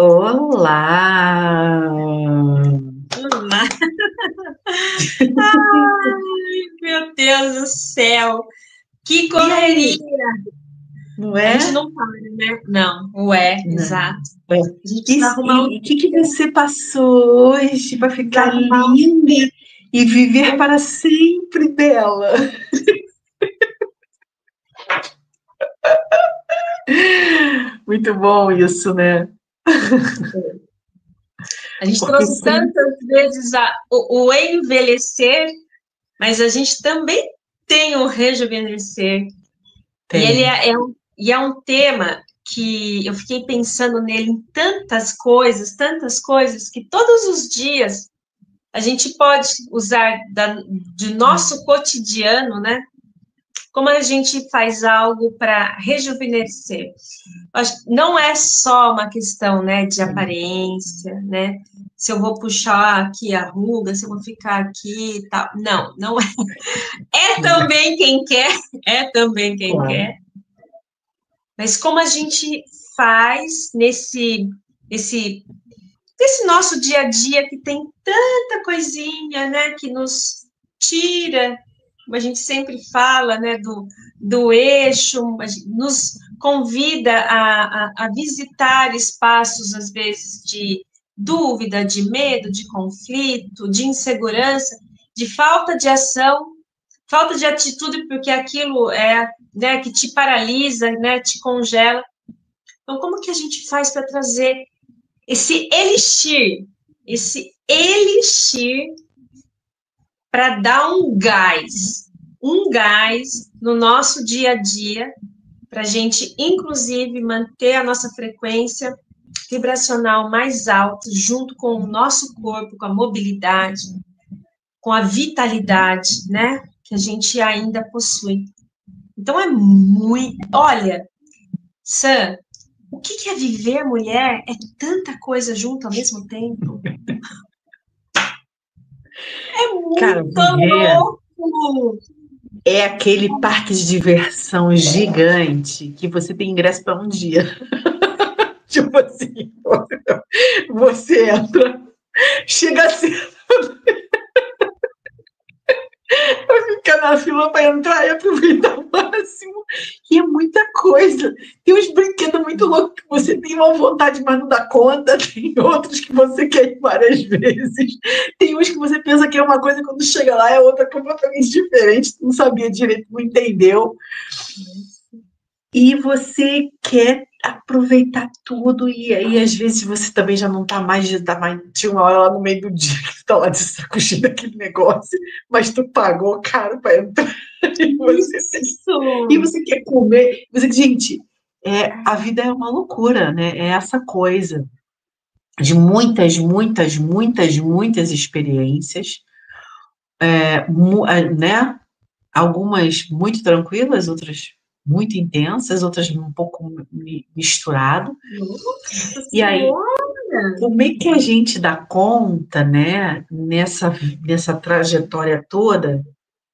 Olá! Olá! Ai, meu Deus do céu! Que correria! Não A gente é? não para, né? Não, Não. exato. É. A gente precisa arrumar E o que você passou hoje para precisa ficar arrumar linda e viver para sempre dela? Muito bom isso, né? A gente Porque trouxe sim, tantas vezes o envelhecer, mas a gente também tem o rejuvenescer. E ele tem. é um tema que eu fiquei pensando nele em tantas coisas, que todos os dias a gente pode usar de nosso cotidiano, né? Como a gente faz algo para rejuvenescer. Não é só uma questão, né, de aparência, né? Se eu vou puxar aqui a ruga, se eu vou ficar aqui e tal. Não, não é. É também quem quer, é também quem Claro. quer. Mas como a gente faz nesse nosso dia a dia que tem tanta coisinha, né, que nos tira, como a gente sempre fala, né, do eixo, nos convida a visitar espaços, às vezes, de dúvida, de medo, de conflito, de insegurança, de falta de ação, falta de atitude, porque aquilo é, né, que te paralisa, né, te congela. Então, como que a gente faz para trazer esse elixir para dar um gás no nosso dia a dia, para a gente, inclusive, manter a nossa frequência vibracional mais alta, junto com o nosso corpo, com a mobilidade, com a vitalidade, né, que a gente ainda possui. Então, é muito... Olha, Sam, o que é viver mulher? É tanta coisa junto ao mesmo tempo. É Cara, muito viver louco! é aquele parque de diversão gigante que você tem ingresso para um dia. Tipo assim, você entra, chega assim, fica na fila para entrar e aproveitar o máximo. E é muita coisa. Tem uns brinquedos muito loucos que você tem uma vontade, mas não dá conta. Tem outros que você quer ir várias vezes. Tem uns que você pensa que é uma coisa, quando chega lá é outra completamente diferente. Tu não sabia direito, não entendeu. E você quer aproveitar tudo, e aí às vezes você também já não tá mais, tinha uma hora lá no meio do dia que tu tá lá de saco cheio daquele negócio, mas tu pagou caro para entrar, e Isso! você quer comer, gente, a vida é uma loucura, né? É essa coisa de muitas experiências, né? Algumas muito tranquilas, outras muito intensas, outras um pouco misturado. Nossa E aí, Senhora! como é que a gente dá conta, né, nessa trajetória toda,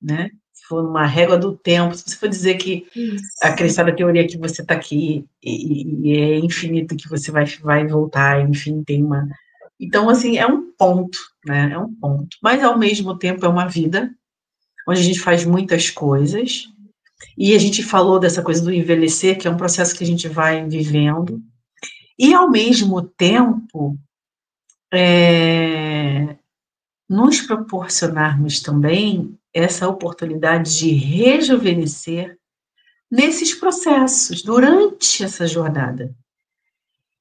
né? Se for uma régua do tempo, se você for dizer que Isso. acreditar na teoria que você está aqui e é infinito, que você vai voltar, enfim, tem uma. Então, assim, é um ponto, né? É um ponto. Mas, ao mesmo tempo, é uma vida onde a gente faz muitas coisas. E a gente falou dessa coisa do envelhecer, que é um processo que a gente vai vivendo. E, ao mesmo tempo, nos proporcionarmos também essa oportunidade de rejuvenescer nesses processos, durante essa jornada.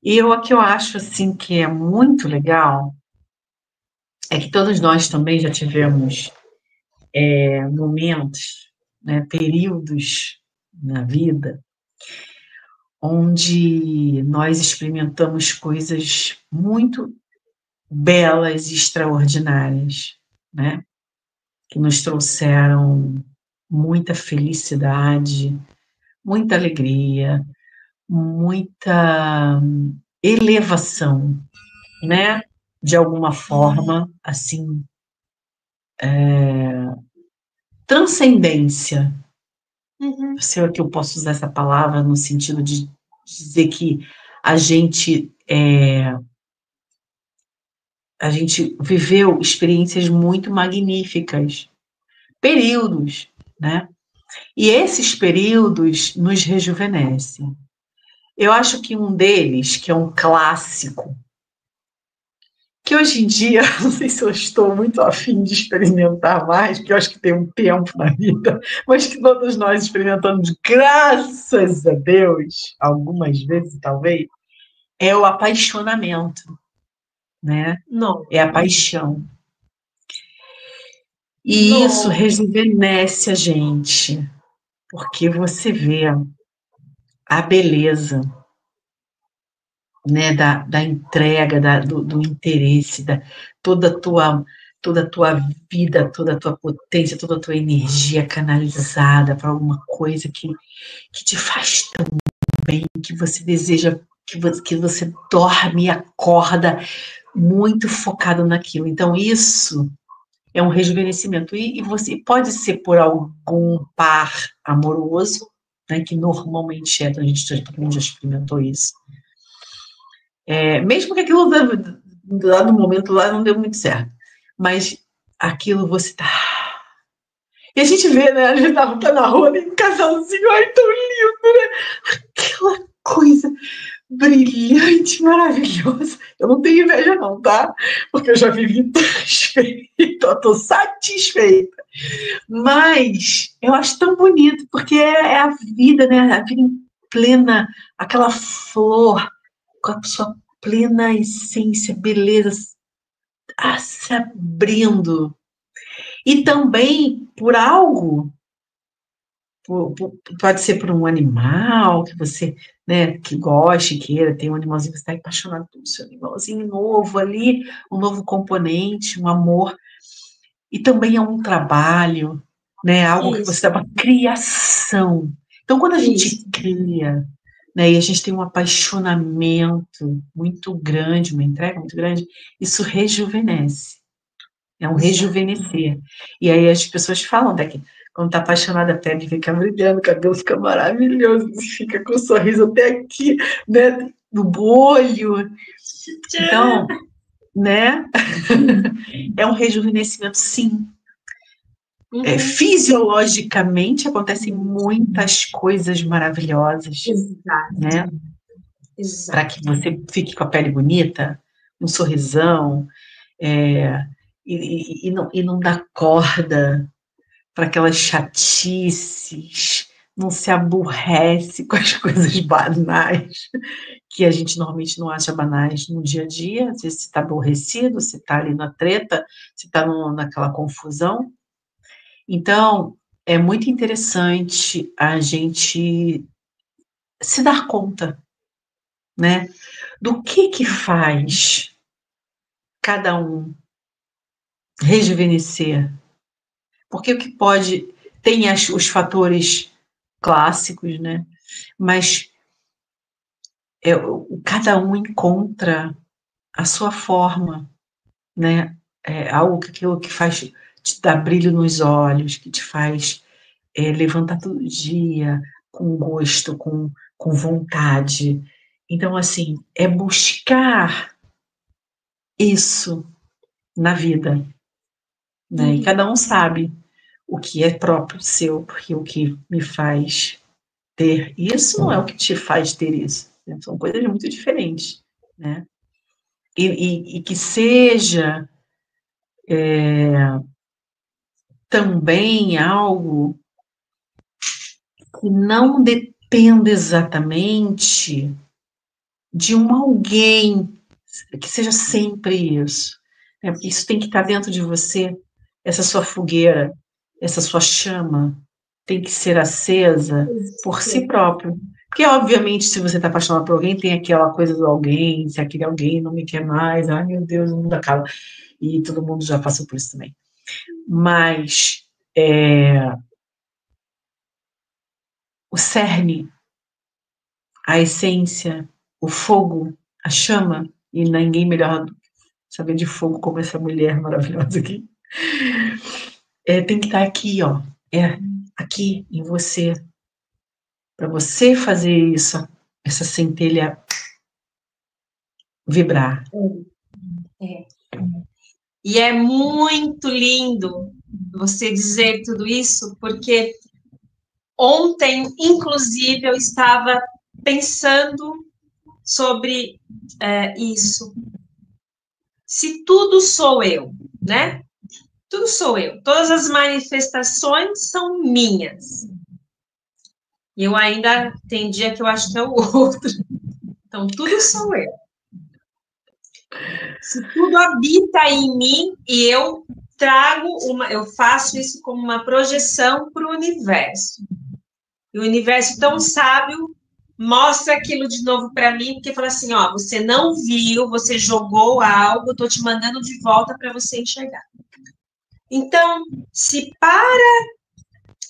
E o que eu acho assim que é muito legal é que todos nós também já tivemos momentos, né, períodos na vida onde nós experimentamos coisas muito belas e extraordinárias, né, que nos trouxeram muita felicidade, muita alegria, muita elevação, né? De alguma forma, assim, transcendência. Uhum. Se é que eu posso usar essa palavra no sentido de dizer que a gente viveu experiências muito magníficas, períodos, né? E esses períodos nos rejuvenescem. Eu acho que um deles, que é um clássico, que hoje em dia, não sei se eu estou muito afim de experimentar mais, porque eu acho que tem um tempo na vida, mas que todos nós experimentamos, graças a Deus, algumas vezes talvez, é o apaixonamento, né? Não. É a paixão. E isso rejuvenesce a gente, porque você vê a beleza, né, da entrega, do interesse, toda a tua vida, toda a tua potência, toda a tua energia canalizada para alguma coisa que te faz tão bem, que você deseja, que você dorme e acorda muito focado naquilo. Então, isso é um rejuvenescimento. E você pode ser por algum par amoroso, né, que normalmente todo mundo já experimentou isso. Mesmo que aquilo lá no momento lá não deu muito certo, mas aquilo você tá. E a gente vê, né? A gente tá na rua, tem um casalzinho, ai, tão lindo, né? Aquela coisa brilhante, maravilhosa. Eu não tenho inveja, não, tá? Porque eu já vivi satisfeita, eu tô satisfeita. Mas eu acho tão bonito, porque é a vida, né? A vida em plena, aquela flor com a sua plena essência, beleza, se abrindo. E também por algo, pode ser por um animal que você, né, que goste, queira, tem um animalzinho que você está apaixonado pelo seu animalzinho novo ali, um novo componente, um amor. E também é um trabalho, né, algo que você dá uma criação. Então, quando a gente cria, né, e a gente tem um apaixonamento muito grande, uma entrega muito grande, isso rejuvenesce. É um rejuvenescer. E aí as pessoas falam daqui, quando tá apaixonada, a pele fica brilhando, o cabelo fica maravilhoso, fica com o sorriso até aqui, né, no olho. Então, né, é um rejuvenescimento, sim. Fisiologicamente acontecem muitas coisas maravilhosas, né? Para que você fique com a pele bonita, um sorrisão, e não dá corda para aquelas chatices, não se aborrece com as coisas banais, que a gente normalmente não acha banais no dia a dia. Às vezes você está aborrecido, você está ali na treta, você está naquela confusão. Então, é muito interessante a gente se dar conta, né, do que faz cada um rejuvenescer. Porque o que pode, tem os fatores clássicos, né, mas cada um encontra a sua forma, né, aquilo que faz te dar brilho nos olhos, que te faz levantar todo dia com gosto, com vontade. Então, assim, é buscar isso na vida, né? E cada um sabe o que é próprio seu, porque o que me faz ter isso não é o que te faz ter isso. Né? São coisas muito diferentes, né? E que seja também algo que não dependa exatamente de alguém, que seja sempre isso. Né? Porque isso tem que estar dentro de você, essa sua fogueira, essa sua chama, tem que ser acesa por si próprio. Porque, obviamente, se você está apaixonado por alguém, tem aquela coisa do alguém, se aquele alguém não me quer mais, ai meu Deus, o mundo acaba. E todo mundo já passou por isso também. Mas o cerne, a essência, o fogo, a chama, e ninguém melhor do que saber de fogo como essa mulher maravilhosa aqui, tem que estar aqui, ó, aqui em você, para você fazer isso, essa centelha Vibrar. É. E é muito lindo você dizer tudo isso, porque ontem, inclusive, eu estava pensando sobre isso. Se tudo sou eu, né? Tudo sou eu. Todas as manifestações são minhas. E eu ainda tem dia que eu acho que é o outro. Então, tudo sou eu. Se tudo habita em mim e eu eu faço isso como uma projeção para o universo. E o universo tão sábio mostra aquilo de novo para mim, porque fala assim, ó, você não viu, você jogou algo, eu tô te mandando de volta para você enxergar. Então, se para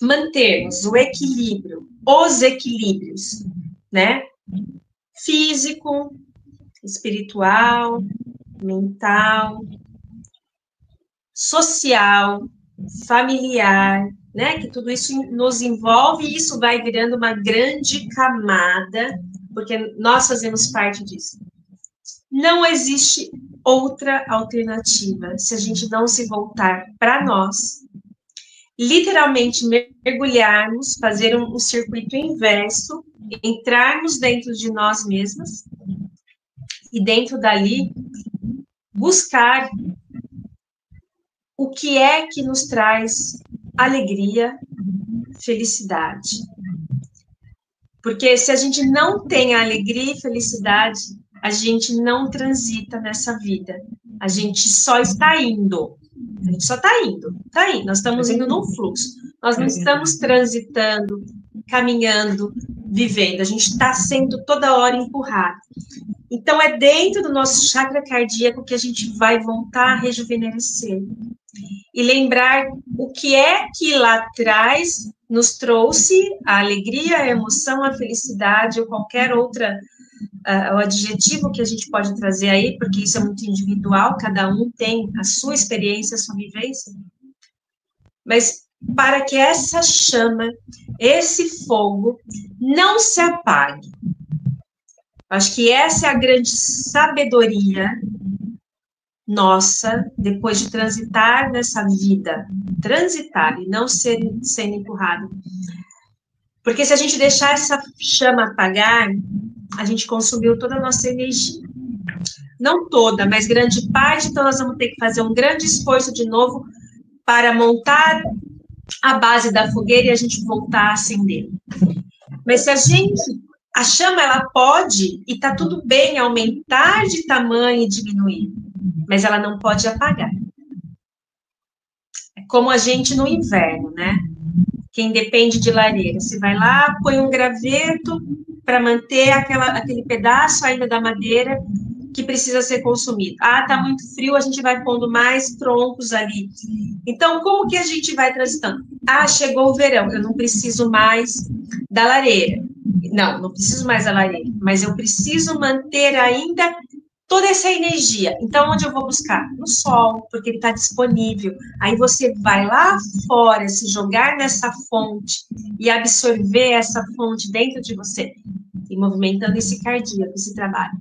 mantermos o equilíbrio, os equilíbrios, né? Físico, espiritual, mental, social, familiar, né? Que tudo isso nos envolve e isso vai virando uma grande camada, porque nós fazemos parte disso. Não existe outra alternativa se a gente não se voltar para nós, literalmente mergulharmos, fazer um circuito inverso, entrarmos dentro de nós mesmas e dentro dali buscar o que é que nos traz alegria, felicidade. Porque se a gente não tem alegria e felicidade, a gente não transita nessa vida. A gente só está indo. A gente só está indo, está indo. Nós estamos indo num fluxo. Nós não estamos transitando, caminhando, vivendo. A gente está sendo toda hora empurrado. Então, é dentro do nosso chakra cardíaco que a gente vai voltar a rejuvenescer. E lembrar o que é que lá atrás nos trouxe a alegria, a emoção, a felicidade ou qualquer outra, o adjetivo que a gente pode trazer aí, porque isso é muito individual, cada um tem a sua experiência, a sua vivência. Mas para que essa chama, esse fogo, não se apague. Acho que essa é a grande sabedoria nossa, depois de transitar nessa vida, transitar e não sendo empurrado. Porque se a gente deixar essa chama apagar, a gente consumiu toda a nossa energia. Não toda, mas grande parte, então nós vamos ter que fazer um grande esforço de novo para montar a base da fogueira e a gente voltar a acender. Mas se a chama, ela pode, e tá tudo bem, aumentar de tamanho e diminuir, mas ela não pode apagar. É como a gente no inverno, né? Quem depende de lareira, você vai lá, põe um graveto para manter aquele pedaço ainda da madeira que precisa ser consumido. Ah, tá muito frio, a gente vai pondo mais troncos ali. Então, como que a gente vai transitando? Ah, chegou o verão, eu não preciso mais da lareira. Não preciso mais da lareira, mas eu preciso manter ainda toda essa energia. Então, onde eu vou buscar? No sol, porque ele está disponível. Aí você vai lá fora, se jogar nessa fonte e absorver essa fonte dentro de você, e movimentando esse cardíaco, esse trabalho.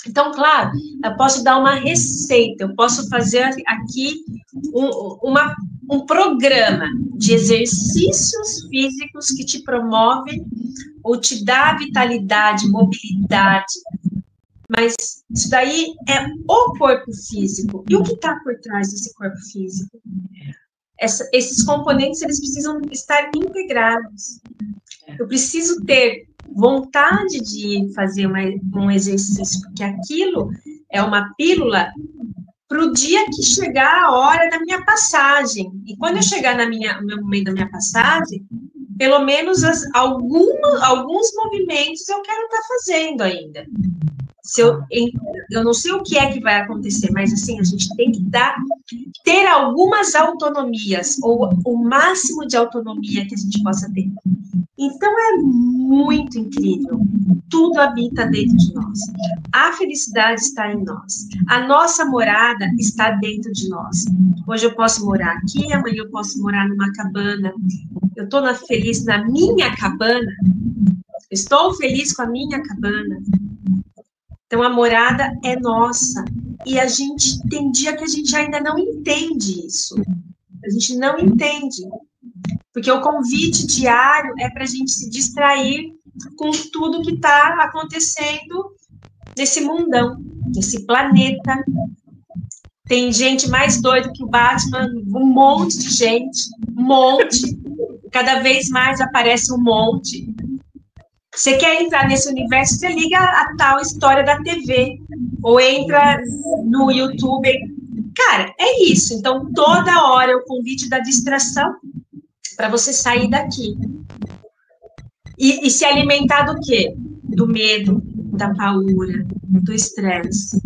Então, claro, eu posso dar uma receita, eu posso fazer aqui um programa de exercícios físicos que te promovem ou te dá vitalidade, mobilidade, mas isso daí é o corpo físico. E o que está por trás desse corpo físico? Esses componentes, eles precisam estar integrados. Eu preciso ter vontade de fazer um exercício, porque aquilo é uma pílula para o dia que chegar a hora da minha passagem. E quando eu chegar no meu momento da minha passagem, pelo menos alguns movimentos eu quero estar fazendo ainda. Eu não sei o que é que vai acontecer, mas assim, a gente tem que ter algumas autonomias, ou o máximo de autonomia que a gente possa ter. Então, é muito incrível. Tudo habita dentro de nós. A felicidade está em nós. A nossa morada está dentro de nós. Hoje eu posso morar aqui, amanhã eu posso morar numa cabana. Eu estou feliz na minha cabana. Estou feliz com a minha cabana. Então, a morada é nossa. E a gente tem dia que a gente ainda não entende isso. A gente não entende. Porque o convite diário é para a gente se distrair com tudo que está acontecendo nesse mundão, nesse planeta. Tem gente mais doida que o Batman, um monte de gente, um monte. Cada vez mais aparece um monte. Você quer entrar nesse universo, você liga a tal história da TV, ou entra no YouTube. Cara, é isso. Então, toda hora é o convite da distração para você sair daqui. E se alimentar do quê? Do medo, da paura, do estresse.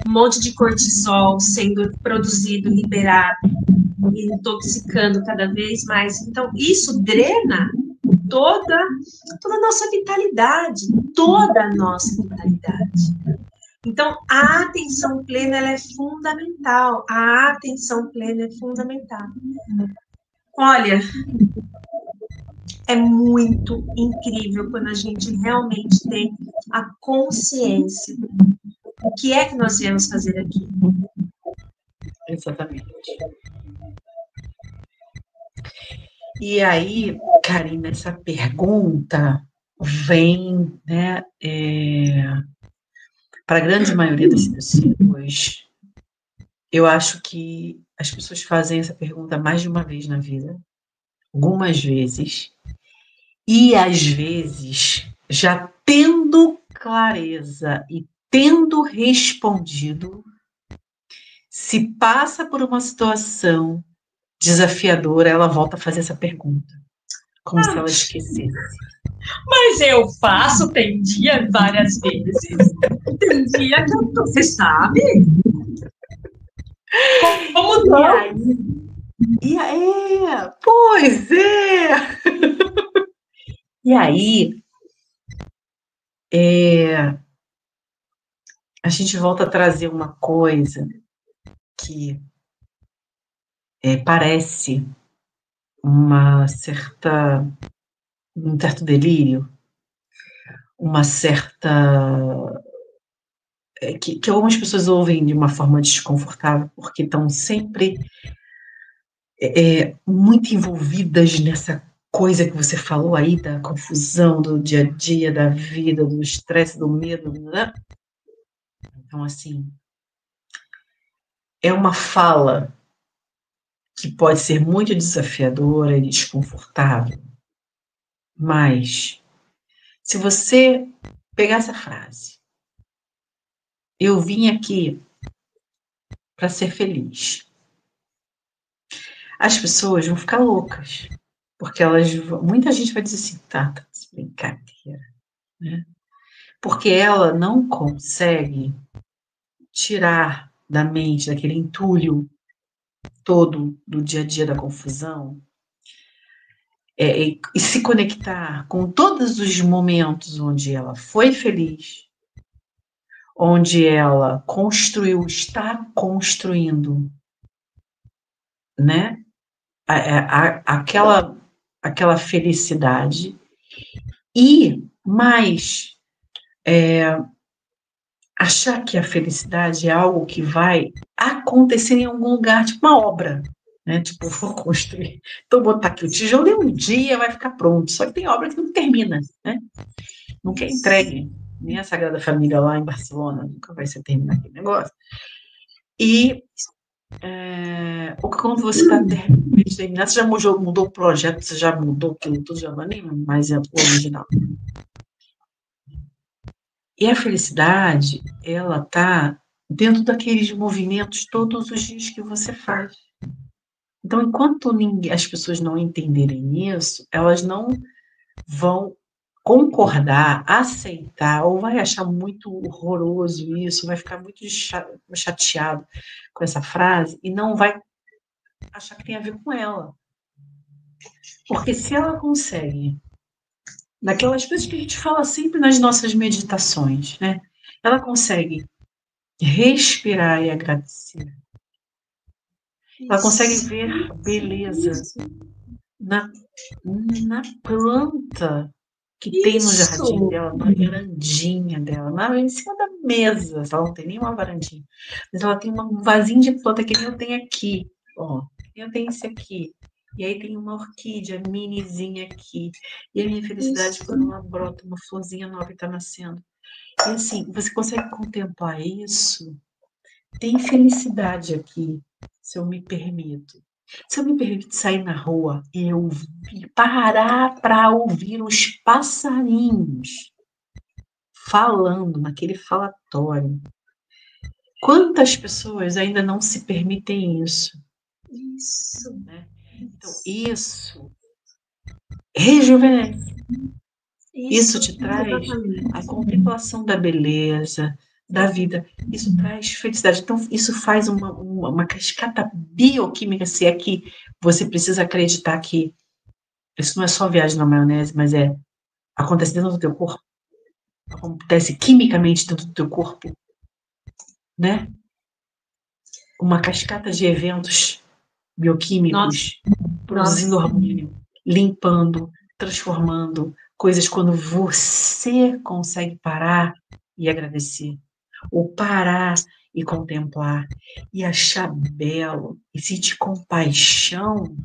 Um monte de cortisol sendo produzido, liberado, e intoxicando cada vez mais. Então, isso drena toda a nossa vitalidade, toda a nossa vitalidade. Então, a atenção plena, ela é fundamental. A atenção plena é fundamental. Olha, é muito incrível quando a gente realmente tem a consciência do que é que nós viemos fazer aqui. Exatamente. E aí, Karina, essa pergunta vem, né, para a grande maioria das pessoas. Eu acho que as pessoas fazem essa pergunta mais de uma vez na vida, algumas vezes, e às vezes, já tendo clareza e tendo respondido, se passa por uma situação desafiadora, ela volta a fazer essa pergunta, como se ela esquecesse. Mas eu faço, tem dia, várias vezes. Tem dia que você sabe? Como não? Pois é! E aí, a gente volta a trazer uma coisa que parece um certo delírio, uma certa... que algumas pessoas ouvem de uma forma desconfortável, porque estão sempre muito envolvidas nessa coisa que você falou aí, da confusão, do dia a dia, da vida, do estresse, do medo, né? Então, assim, é uma fala que pode ser muito desafiadora e desconfortável, mas se você pegar essa frase, eu vim aqui para ser feliz, as pessoas vão ficar loucas, porque muita gente vai dizer assim, tá de brincadeira, né? Porque ela não consegue tirar da mente, daquele entulho todo do dia a dia da confusão, e se conectar com todos os momentos onde ela foi feliz, onde ela construiu, está construindo, né, aquela felicidade, e mais achar que a felicidade é algo que vai acontecer em algum lugar, tipo uma obra, né? Tipo, vou construir, então botar aqui o tijolo e um dia vai ficar pronto, só que tem obra que não termina, né? Nunca é entregue, nem a Sagrada Família lá em Barcelona, nunca vai ser terminado aquele negócio. E quando você está terminado, você já mudou o projeto, você já mudou aquilo tudo, já não é nem mais o original. E a felicidade, ela está dentro daqueles movimentos todos os dias que você faz. Então, enquanto as pessoas não entenderem isso, elas não vão concordar, aceitar, ou vai achar muito horroroso isso, vai ficar muito chateado com essa frase e não vai achar que tem a ver com ela. Porque se ela consegue, daquelas coisas que a gente fala sempre nas nossas meditações, né? Ela consegue respirar e agradecer. Ela consegue ver beleza na planta que tem no jardim dela, na varandinha dela, em cima da mesa. Ela não tem nenhuma varandinha, mas ela tem um vasinho de planta que nem eu tenho aqui, ó. Eu tenho esse aqui. E aí tem uma orquídea minizinha aqui. E a minha felicidade quando ela brota, uma florzinha nova que está nascendo. E assim, você consegue contemplar isso? Tem felicidade aqui, se eu me permito. Se eu me permito sair na rua e eu parar para ouvir os passarinhos falando naquele falatório. Quantas pessoas ainda não se permitem isso? Isso. Né? Então, isso rejuvenesce. Isso te traz a contemplação da beleza, da vida. Isso traz felicidade. Então, isso faz uma cascata bioquímica, se é que você precisa acreditar que isso não é só viagem na maionese, mas acontece dentro do teu corpo. Acontece quimicamente dentro do teu corpo. Né? Uma cascata de eventos bioquímicos produzindo hormônio, limpando, transformando coisas quando você consegue parar e agradecer, ou parar e contemplar, e achar belo, e sentir compaixão,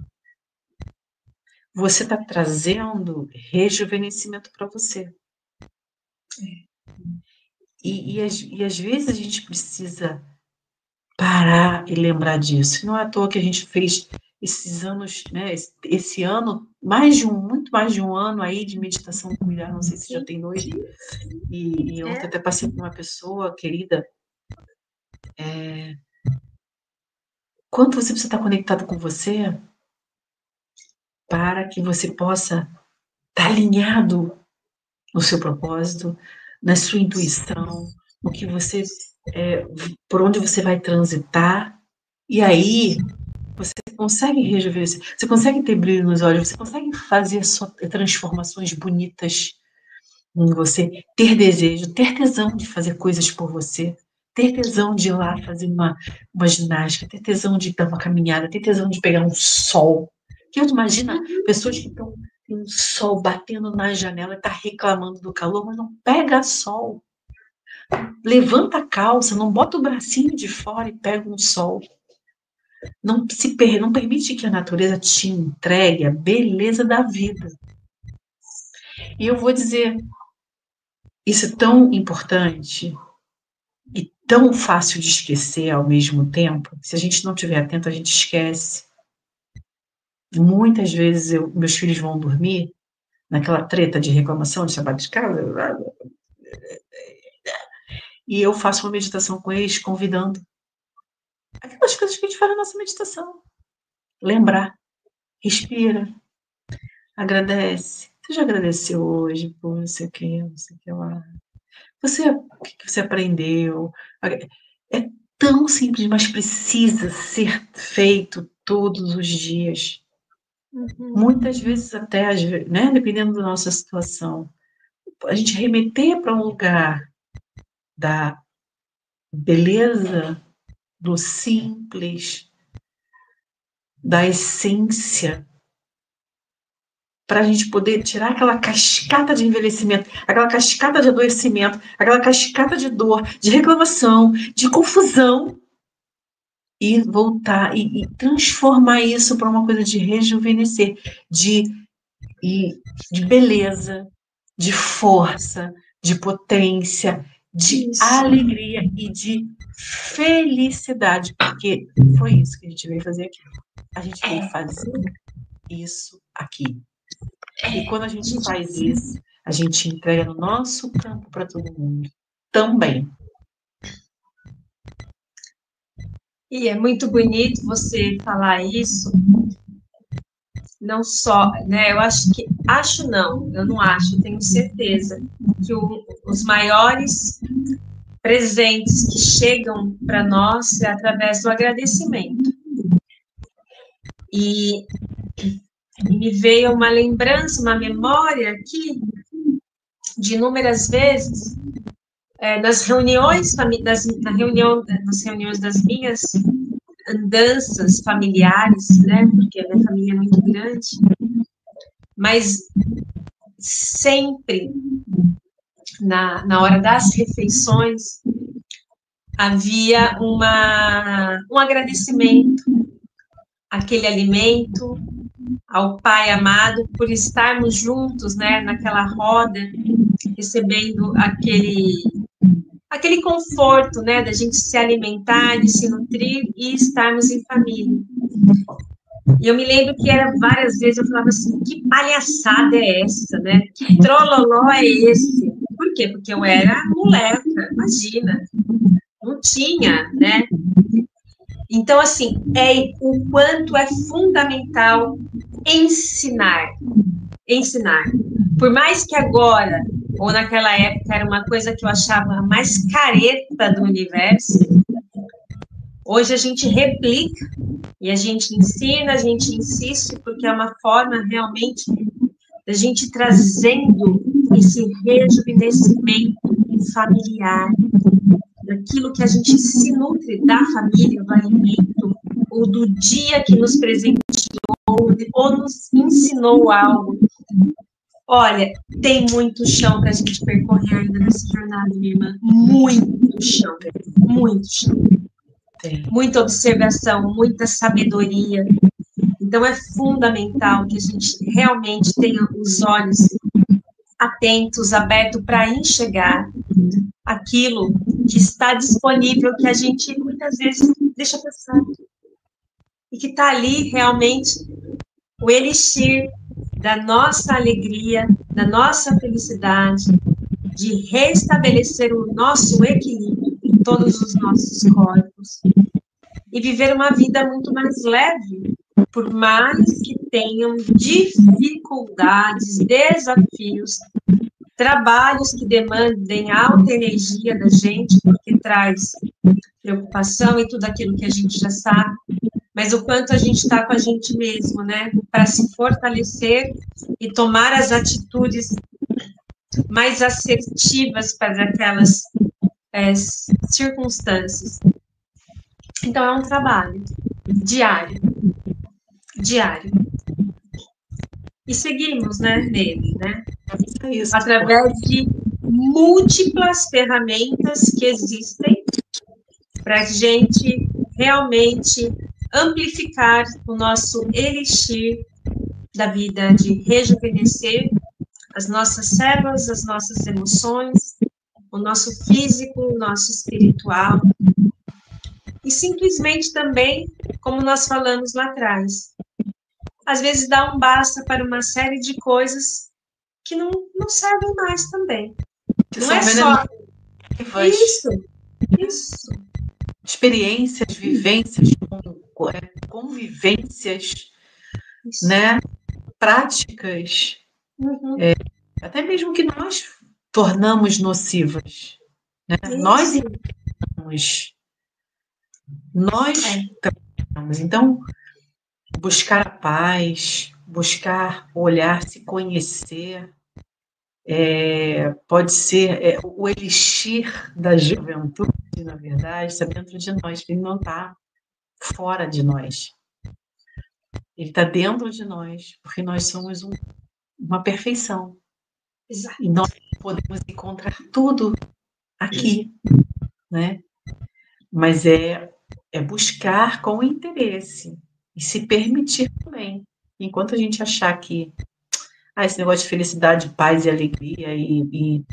você está trazendo rejuvenescimento para você. E às vezes a gente precisa parar e lembrar disso. Não é à toa que a gente fez esses anos, né, esse ano, muito mais de um ano aí de meditação cuidar, não sei se já tem 2, e ontem até passei por uma pessoa querida, quanto você precisa estar conectado com você para que você possa estar alinhado no seu propósito, na sua intuição, no que você, por onde você vai transitar, e aí você consegue rejuvenescer, você consegue ter brilho nos olhos, você consegue fazer transformações bonitas em você, ter desejo, ter tesão de fazer coisas por você, ter tesão de ir lá fazer uma ginástica, ter tesão de dar uma caminhada, ter tesão de pegar um sol. Que tu imagina pessoas que estão com um sol batendo na janela e tá reclamando do calor, mas não pega sol. Levanta a calça, não bota o bracinho de fora e pega um sol. Não permite que a natureza te entregue a beleza da vida. E eu vou dizer, isso é tão importante e tão fácil de esquecer ao mesmo tempo. Se a gente não estiver atento, a gente esquece. Muitas vezes meus filhos vão dormir naquela treta de reclamação de trabalho de casa, e eu faço uma meditação com eles, convidando aquelas coisas que a gente faz na nossa meditação. Lembrar, respira, agradece. Você já agradeceu hoje por não sei o que lá? O que você aprendeu? É tão simples, mas precisa ser feito todos os dias. Muitas vezes até, né, dependendo da nossa situação, a gente remeter para um lugar da beleza, do simples, da essência, para a gente poder tirar aquela cascata de envelhecimento, aquela cascata de adoecimento, aquela cascata de dor, de reclamação, de confusão, e voltar e transformar isso para uma coisa de rejuvenescer, de beleza, de força, de potência, de alegria e de felicidade, porque foi isso que a gente veio fazer aqui. A gente veio fazer isso aqui. E quando a gente faz isso, a gente entrega no nosso campo para todo mundo também. E é muito bonito você falar isso, não só, né, eu não acho, tenho certeza que os maiores presentes que chegam para nós é através do agradecimento. E me veio uma lembrança, uma memória aqui, de inúmeras vezes, nas reuniões das minhas andanças familiares, né, porque a minha família é muito grande, mas sempre, na hora das refeições, havia um agradecimento àquele alimento, ao Pai amado, por estarmos juntos, né, naquela roda, recebendo aquele conforto, né, da gente se alimentar, de se nutrir e estarmos em família. E eu me lembro que era várias vezes, eu falava assim, que palhaçada é essa, né? Que trololó é esse? Por quê? Porque eu era moleca, imagina. Não tinha, né? Então, assim, o quanto é fundamental ensinar. Ensinar. Por mais que agora, ou naquela época, era uma coisa que eu achava mais careta do universo, hoje a gente replica e a gente ensina, a gente insiste, porque é uma forma realmente da gente trazendo esse rejuvenescimento familiar, daquilo que a gente se nutre da família, do alimento, ou do dia que nos presenteou, ou nos ensinou algo. Olha, tem muito chão para a gente percorrer ainda nessa jornada, minha irmã. Muito chão, muito chão. Muita observação, muita sabedoria. Então, é fundamental que a gente realmente tenha os olhos atentos, abertos para enxergar aquilo que está disponível, que a gente muitas vezes deixa passar. E que está ali realmente o elixir da nossa alegria, da nossa felicidade, de restabelecer o nosso equilíbrio em todos os nossos corpos e viver uma vida muito mais leve, por mais que tenham dificuldades, desafios, trabalhos que demandem alta energia da gente, porque traz preocupação e tudo aquilo que a gente já sabe, mas o quanto a gente está com a gente mesmo, né, para se fortalecer e tomar as atitudes mais assertivas para aquelas circunstâncias. Então, é um trabalho diário. E seguimos, né, nele, né? Isso. Através de múltiplas ferramentas que existem para a gente realmente amplificar o nosso elixir da vida, de rejuvenescer as nossas células, as nossas emoções, o nosso físico, o nosso espiritual. E simplesmente também, como nós falamos lá atrás, às vezes dá um basta para uma série de coisas que não servem mais também. Que não é só isso. Experiências, vivências, convivências, isso, né? Práticas, até mesmo que nós tornamos nocivas. Né? Nós trabalhamos. Então, buscar a paz, buscar olhar, se conhecer, pode ser o elixir da juventude, na verdade, está dentro de nós, ele não está fora de nós. Ele está dentro de nós, porque nós somos uma perfeição. Exato. E nós podemos encontrar tudo aqui, né? Mas é buscar com interesse e se permitir também. Enquanto a gente achar que esse negócio de felicidade, paz e alegria e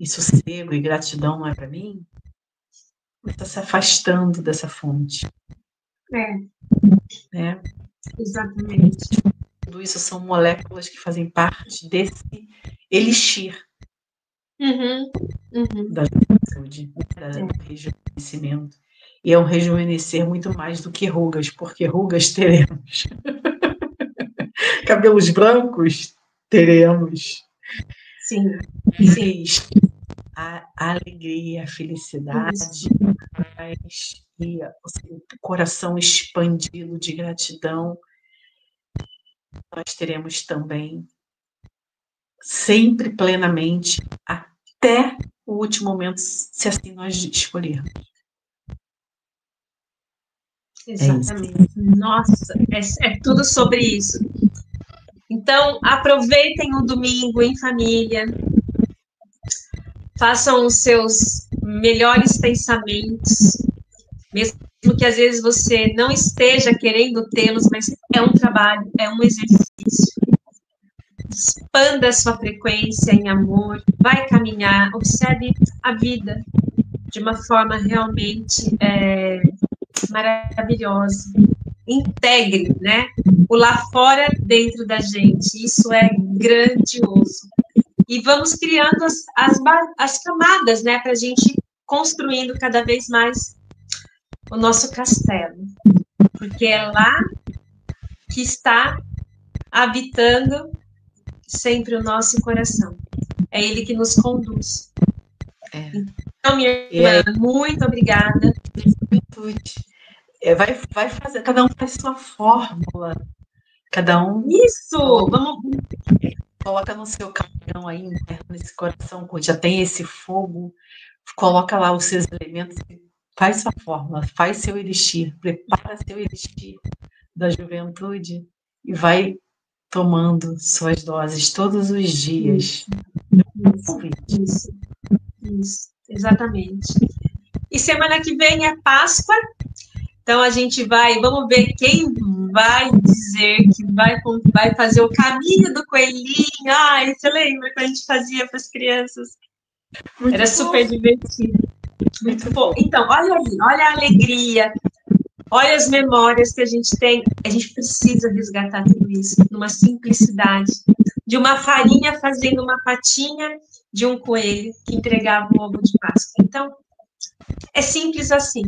sossego e gratidão não é para mim, você está se afastando dessa fonte. Né? Exatamente. Tudo isso são moléculas que fazem parte desse elixir da saúde, do rejuvenescimento. E é um rejuvenescer muito mais do que rugas, porque rugas teremos. Cabelos brancos teremos. Sim. A alegria, a felicidade, a paz e o coração expandido de gratidão, nós teremos também, sempre plenamente, até o último momento, se assim nós escolhermos. Exatamente. Nossa, é tudo sobre isso. Então, aproveitem o domingo em família, façam os seus melhores pensamentos, mesmo que às vezes você não esteja querendo tê-los, mas é um trabalho, é um exercício. Expanda a sua frequência em amor, vai caminhar, observe a vida de uma forma realmente maravilhosa. Integre, né? O lá fora dentro da gente. Isso é grandioso. E vamos criando as camadas, né? Para a gente construindo cada vez mais o nosso castelo. Porque é lá que está habitando sempre o nosso coração. É ele que nos conduz. Então, minha irmã, muito obrigada. Vai fazer, cada um faz sua fórmula. Cada um. Isso! Vamos. Coloca no seu caminhão aí, nesse coração, já tem esse fogo. Coloca lá os seus elementos. Faz sua fórmula, faz seu elixir. Prepara seu elixir da juventude e vai tomando suas doses todos os dias. Isso, exatamente. E semana que vem é Páscoa, então a gente vamos ver quem vai dizer que vai fazer o caminho do coelhinho. Ai, você lembra que a gente fazia para as crianças? Muito Era bom. Super divertido. Muito bom. Então, olha aí, olha a alegria, olha as memórias que a gente tem. A gente precisa resgatar tudo isso numa simplicidade. De uma farinha fazendo uma patinha de um coelho que entregava o ovo de Páscoa. Então, é simples assim.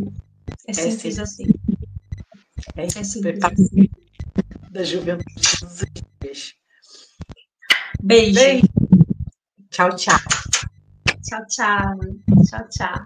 É simples assim. É simples assim. Da juventude dos dias. Beijo. Tchau, tchau. Tchau, tchau. Tchau, tchau.